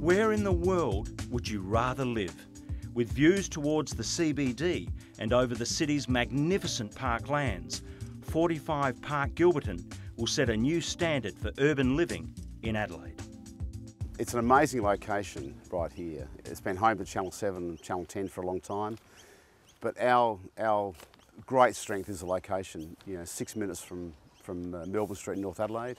Where in the world would you rather live? With views towards the CBD and over the city's magnificent parklands, 45 Park Gilberton will set a new standard for urban living in Adelaide. It's an amazing location right here. It's been home to Channel 7 and Channel 10 for a long time, but our great strength is the location. 6 minutes from Melbourne Street in North Adelaide,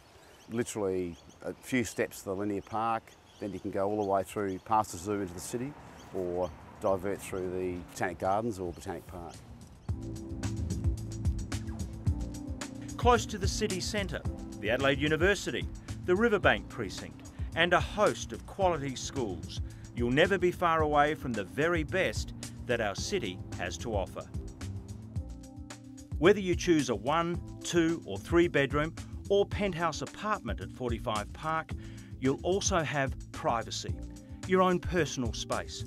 literally a few steps to the linear park, then you can go all the way through past the zoo into the city or divert through the Botanic Gardens or Botanic Park. Close to the city centre, the Adelaide University, the Riverbank Precinct and a host of quality schools, you'll never be far away from the very best that our city has to offer. Whether you choose a 1, 2 or 3 bedroom or penthouse apartment at 45 Park, you'll also have privacy, your own personal space.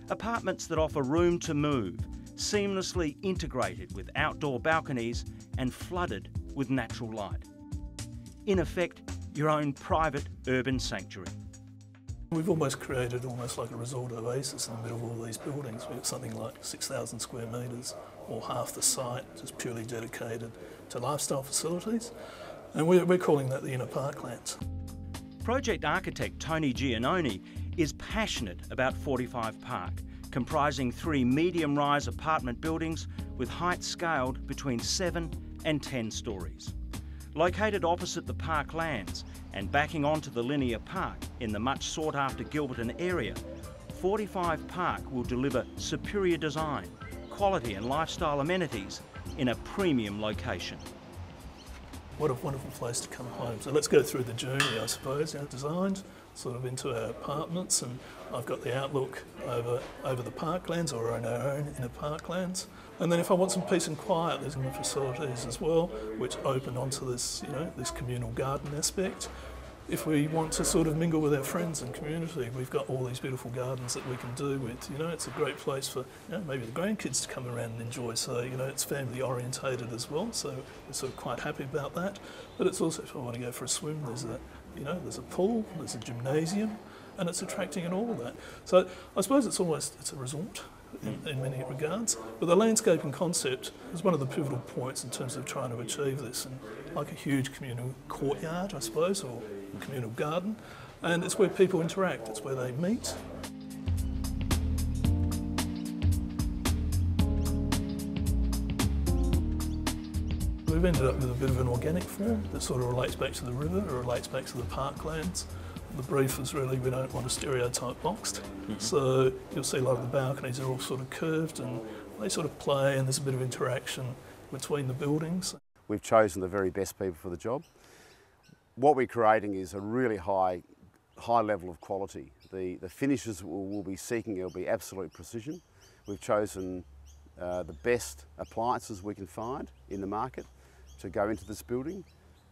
Apartments that offer room to move, seamlessly integrated with outdoor balconies and flooded with natural light. In effect, your own private urban sanctuary. We've almost created like a resort oasis in the middle of all these buildings. We've got something like 6,000 square metres, or half the site, just purely dedicated to lifestyle facilities. And we're calling that the inner parklands. Project architect Tony Giannoni is passionate about 45 Park, comprising 3 medium-rise apartment buildings with heights scaled between 7 and 10 stories. Located opposite the parklands and backing onto the linear park in the much sought-after Gilberton area, 45 Park will deliver superior design, quality and lifestyle amenities in a premium location. What a wonderful place to come home. So let's go through the journey, I suppose, designed sort of into our apartments, and I've got the outlook over the parklands or on our own inner parklands. And then if I want some peace and quiet, there's some facilities as well, which open onto this, this communal garden aspect. If we want to sort of mingle with our friends and community, we've got all these beautiful gardens that we can do with. It's a great place for maybe the grandkids to come around and enjoy. So it's family orientated as well. So we're sort of quite happy about that. But it's also, if I want to go for a swim, there's a pool, there's a gymnasium, and it's attracting and all of that. So I suppose it's a resort in many regards. But the landscaping concept is one of the pivotal points in terms of trying to achieve this, and like a huge communal courtyard, I suppose, or communal garden, and it's where people interact, it's where they meet. We've ended up with a bit of an organic form that sort of relates back to the river, or relates back to the parklands. The brief is really, we don't want a stereotype boxed. So you'll see a lot of the balconies are all sort of curved and they sort of play, and there's a bit of interaction between the buildings. We've chosen the very best people for the job. What we're creating is a really high level of quality. The finishes we'll be seeking will be absolute precision. We've chosen the best appliances we can find in the market to go into this building,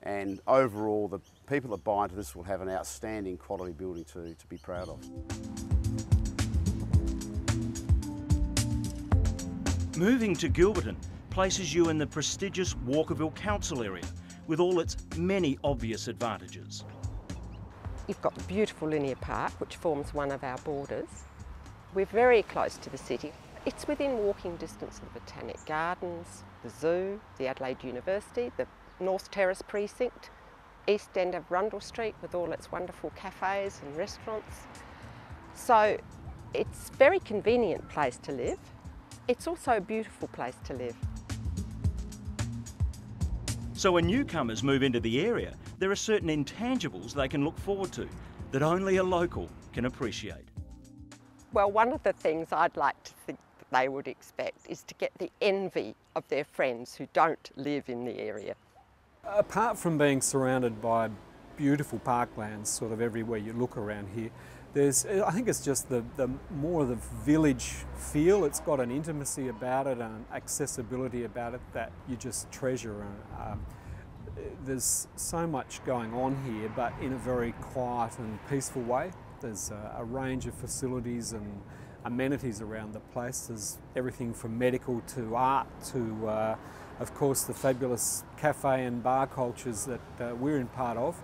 and overall the people that buy into this will have an outstanding quality building to be proud of. Moving to Gilberton places you in the prestigious Walkerville Council area with all its many obvious advantages. You've got the beautiful linear park, which forms one of our borders. We're very close to the city. It's within walking distance of the Botanic Gardens, the zoo, the Adelaide University, the North Terrace Precinct, east end of Rundle Street with all its wonderful cafes and restaurants. So it's a very convenient place to live. It's also a beautiful place to live. So when newcomers move into the area, there are certain intangibles they can look forward to that only a local can appreciate. Well, one of the things I'd like to think that they would expect is to get the envy of their friends who don't live in the area. Apart from being surrounded by beautiful parklands sort of everywhere you look around here, I think it's just the more of the village feel. It's got an intimacy about it and accessibility about it that you just treasure. There's so much going on here, but in a very quiet and peaceful way. There's a range of facilities and amenities around the place. There's everything from medical to art to, of course, the fabulous cafe and bar cultures that we're in part of.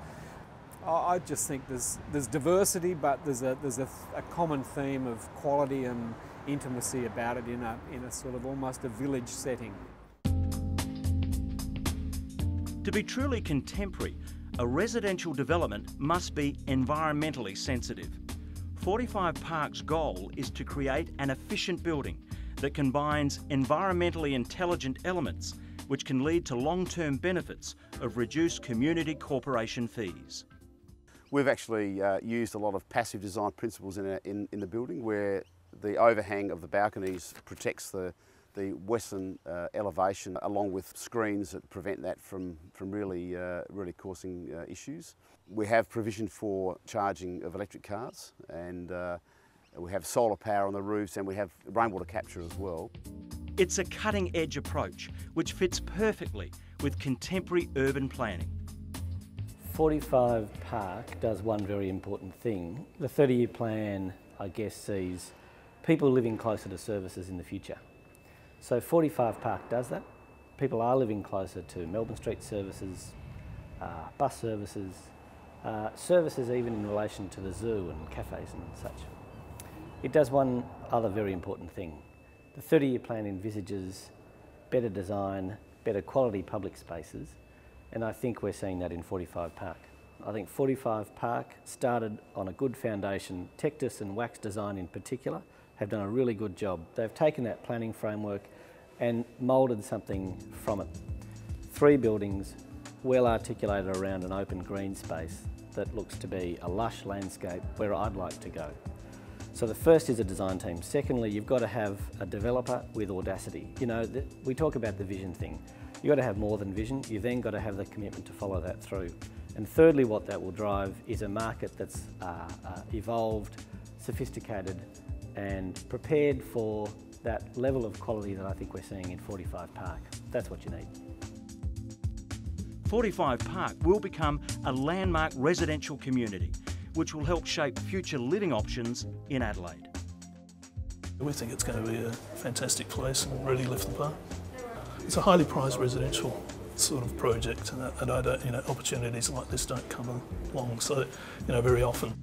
I just think there's diversity, but there's a common theme of quality and intimacy about it in a sort of almost a village setting. To be truly contemporary, a residential development must be environmentally sensitive. 45 Park's goal is to create an efficient building that combines environmentally intelligent elements which can lead to long-term benefits of reduced community corporation fees. We've actually used a lot of passive design principles in the building, where the overhang of the balconies protects the western elevation, along with screens that prevent that from really causing issues. We have provision for charging of electric cars, and we have solar power on the roofs, and we have rainwater capture as well. It's a cutting-edge approach which fits perfectly with contemporary urban planning. 45 Park does one very important thing. The 30-year plan, I guess, sees people living closer to services in the future. So 45 Park does that. People are living closer to Melbourne Street services, bus services, services even in relation to the zoo and cafes and such. It does one other very important thing. The 30-year plan envisages better design, better quality public spaces, and I think we're seeing that in 45 Park. I think 45 Park started on a good foundation. Tectus and Wax Design in particular have done a really good job. They've taken that planning framework and moulded something from it. 3 buildings, well articulated around an open green space that looks to be a lush landscape where I'd like to go. So the first is a design team. Secondly, you've got to have a developer with audacity. You know, we talk about the vision thing. You've got to have more than vision. You've then got to have the commitment to follow that through. And thirdly, what that will drive is a market that's evolved, sophisticated, and prepared for that level of quality that I think we're seeing in 45 Park. That's what you need. 45 Park will become a landmark residential community which will help shape future living options in Adelaide. We think it's going to be a fantastic place and really lift the park. It's a highly prized residential sort of project, and I don't, opportunities like this don't come along so, very often.